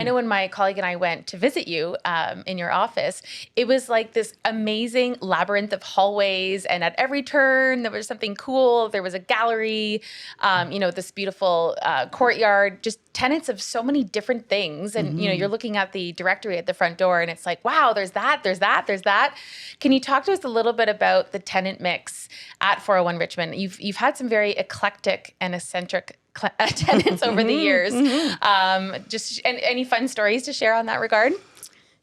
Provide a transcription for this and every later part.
I know when my colleague and I went to visit you in your office, it was like this amazing labyrinth of hallways, and at every turn there was something cool. There was a gallery, this beautiful courtyard, just tenants of so many different things. And you're looking at the directory at the front door, and it's like, wow, there's that, there's that, there's that. Can you talk to us a little bit about the tenant mix at 401 Richmond? You've had some very eclectic and eccentric tenants over the years. Just any fun stories to share on that regard?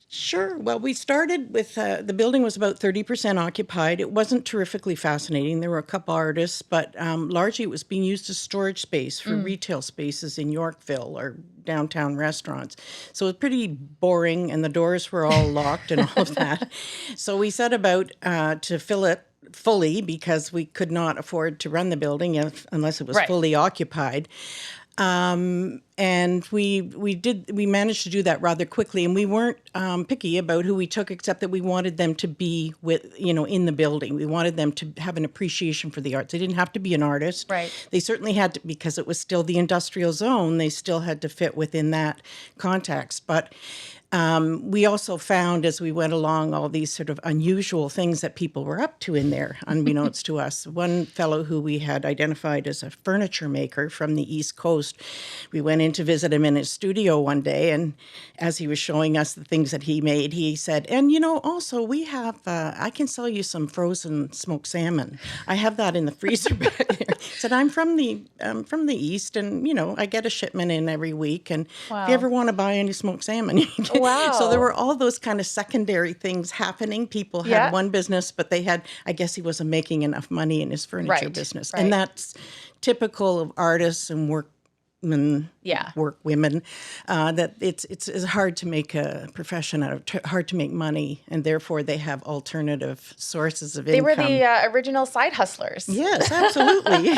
Sure. Well, we started with the building was about 30% occupied. It wasn't terrifically fascinating. There were a couple artists, but largely it was being used as storage space for retail spaces in Yorkville or downtown restaurants. So it was pretty boring, and the doors were all locked and all of that. So we set about to fill it fully because we could not afford to run the building unless it was fully occupied. And we managed to do that rather quickly, and we weren't picky about who we took, except that we wanted them to be in the building. We wanted them to have an appreciation for the arts. They didn't have to be an artist. Right. They certainly had to, because it was still the industrial zone, they still had to fit within that context. But we also found as we went along all these sort of unusual things that people were up to in there, unbeknownst to us. One fellow who we had identified as a furniture maker from the East Coast, we went in to visit him in his studio one day, and as he was showing us the things that he made, he said, and also we have, I can sell you some frozen smoked salmon. I have that in the freezer back there. He said, I'm from the East, and, I get a shipment in every week, and if you ever want to buy any smoked salmon, you can. Wow. So there were all those kind of secondary things happening. People had one business, but I guess he wasn't making enough money in his furniture business. Right. And that's typical of artists and workwomen, that it's hard to make a profession out of, hard to make money, and therefore they have alternative sources of income. They were the original side hustlers. Yes, absolutely.